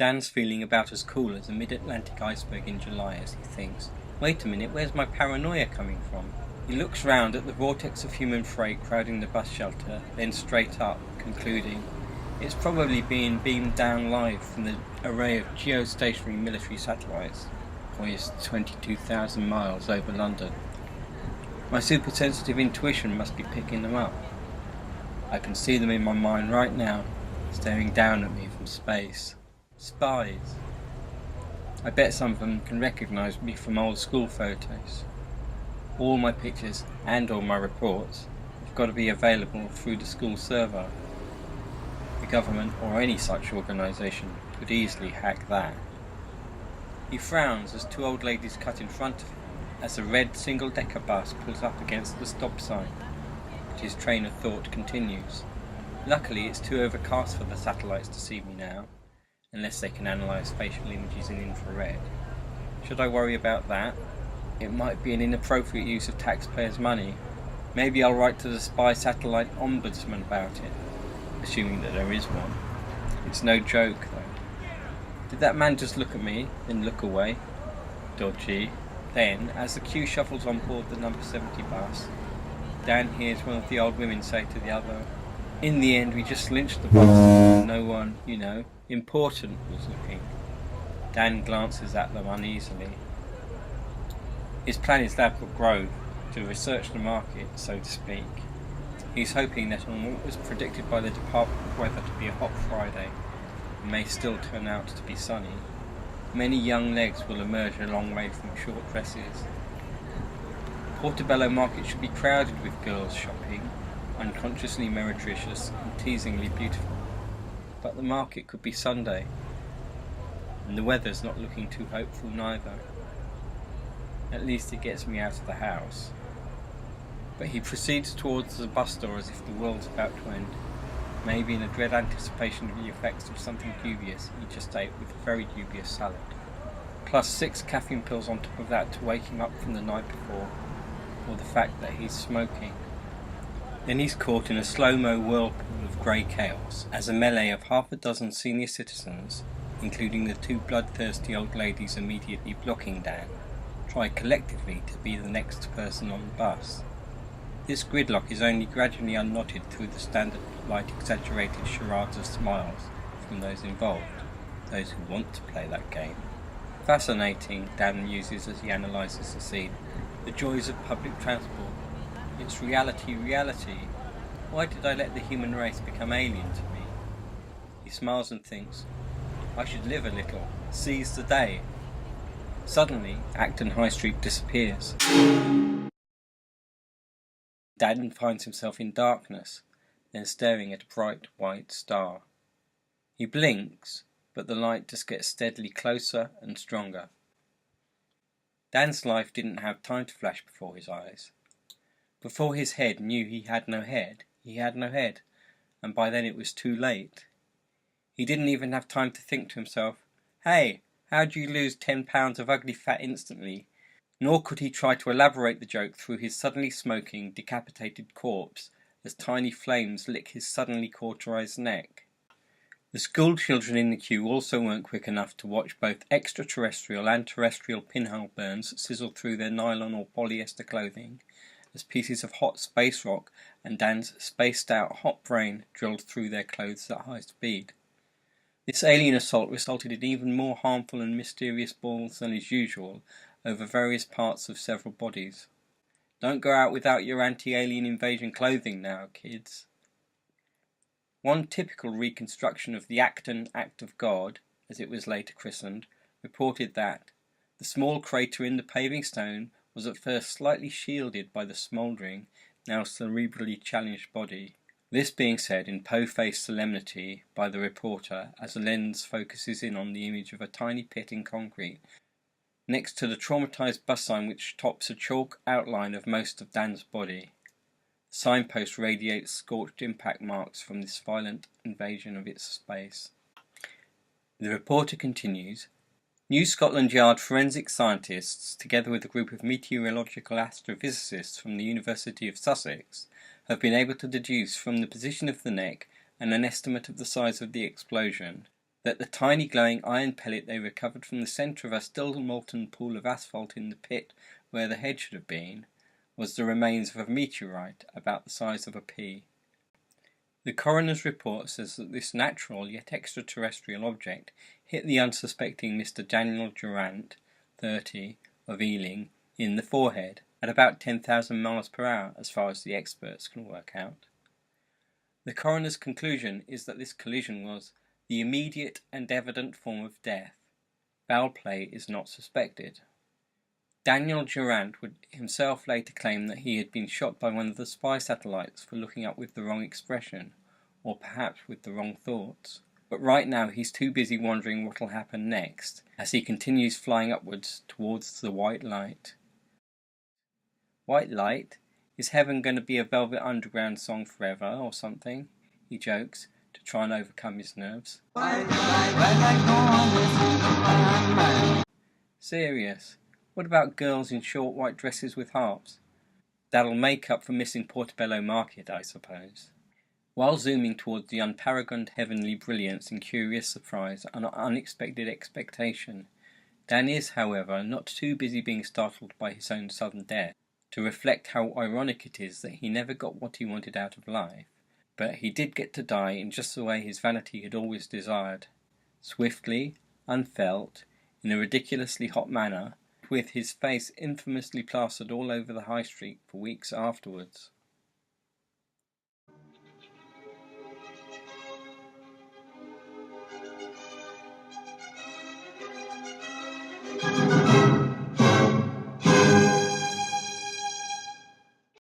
Dan's feeling about as cool as a mid-Atlantic iceberg in July as he thinks, wait a minute, where's my paranoia coming from? He looks round at the vortex of human freight crowding the bus shelter, then straight up, concluding, it's probably being beamed down live from the array of geostationary military satellites, poised 22,000 miles over London. My super-sensitive intuition must be picking them up. I can see them in my mind right now, staring down at me from space. Spies. I bet some of them can recognise me from old school photos. All my pictures and all my reports have got to be available through the school server. The government or any such organisation could easily hack that. He frowns as two old ladies cut in front of him as a red single-decker bus pulls up against the stop sign, but his train of thought continues. Luckily it's too overcast for the satellites to see me now, unless they can analyse facial images in infrared. Should I worry about that? It might be an inappropriate use of taxpayers' money. Maybe I'll write to the spy satellite ombudsman about it, assuming that there is one. It's no joke though. Did that man just look at me, then look away? Dodgy. Then, as the queue shuffles on board the number 70 bus, Dan hears one of the old women say to the other, in the end we just lynched the boss, and no one, important was looking. Dan glances at them uneasily. His plan is Ladbroke Grove, to research the market, so to speak. He's hoping that on what was predicted by the Department of Weather to be a hot Friday, and may still turn out to be sunny, many young legs will emerge a long way from short dresses. Portobello Market should be crowded with girls shopping, unconsciously meretricious and teasingly beautiful. But the market could be Sunday, and the weather's not looking too hopeful neither. At least it gets me out of the house. But he proceeds towards the bus door as if the world's about to end. Maybe in a dread anticipation of the effects of something dubious he just ate with a very dubious salad. Plus 6 caffeine pills on top of that to wake him up from the night before, or the fact that he's smoking. Then he's caught in a slow-mo whirlpool of grey chaos as a melee of half a dozen senior citizens, including the 2 bloodthirsty old ladies immediately blocking Dan, try collectively to be the next person on the bus. This gridlock is only gradually unknotted through the standard light exaggerated charades of smiles from those involved, those who want to play that game. Fascinating, Dan muses as he analyses the scene. The joys of public transport. It's reality. Why did I let the human race become alien to me? He smiles and thinks, I should live a little, seize the day. Suddenly, Acton High Street disappears. Dan finds himself in darkness, then staring at a bright white star. He blinks, but the light just gets steadily closer and stronger. Dan's life didn't have time to flash before his eyes. Before his head knew he had no head, and by then it was too late. He didn't even have time to think to himself, hey, how'd you lose 10 pounds of ugly fat instantly? Nor could he try to elaborate the joke through his suddenly smoking, decapitated corpse as tiny flames lick his suddenly cauterized neck. The school children in the queue also weren't quick enough to watch both extraterrestrial and terrestrial pinhole burns sizzle through their nylon or polyester clothing as pieces of hot space rock and Dan's spaced-out hot brain drilled through their clothes at high speed. This alien assault resulted in even more harmful and mysterious balls than is usual over various parts of several bodies. Don't go out without your anti-alien invasion clothing now, kids. One typical reconstruction of the Acton Act of God, as it was later christened, reported that the small crater in the paving stone was at first slightly shielded by the smouldering, now cerebrally challenged body. This being said in po-faced solemnity by the reporter as the lens focuses in on the image of a tiny pit in concrete next to the traumatized bus sign which tops a chalk outline of most of Dan's body. The signpost radiates scorched impact marks from this violent invasion of its space. The reporter continues, New Scotland Yard forensic scientists, together with a group of meteorological astrophysicists from the University of Sussex, have been able to deduce from the position of the neck and an estimate of the size of the explosion that the tiny glowing iron pellet they recovered from the centre of a still molten pool of asphalt in the pit where the head should have been was the remains of a meteorite about the size of a pea. The coroner's report says that this natural yet extraterrestrial object hit the unsuspecting Mr. Daniel Durant, 30, of Ealing, in the forehead at about 10,000 miles per hour, as far as the experts can work out. The coroner's conclusion is that this collision was the immediate and evident form of death. Foul play is not suspected. Daniel Durant would himself later claim that he had been shot by one of the spy satellites for looking up with the wrong expression, or perhaps with the wrong thoughts. But right now he's too busy wondering what'll happen next, as he continues flying upwards towards the white light. White light? Is heaven going to be a Velvet Underground song forever, or something? He jokes, to try and overcome his nerves. Serious. What about girls in short white dresses with harps? That'll make up for missing Portobello Market, I suppose. While zooming towards the unparagoned heavenly brilliance in curious surprise and unexpected expectation, Dan is, however, not too busy being startled by his own sudden death to reflect how ironic it is that he never got what he wanted out of life, but he did get to die in just the way his vanity had always desired, swiftly, unfelt, in a ridiculously hot manner, with his face infamously plastered all over the high street for weeks afterwards.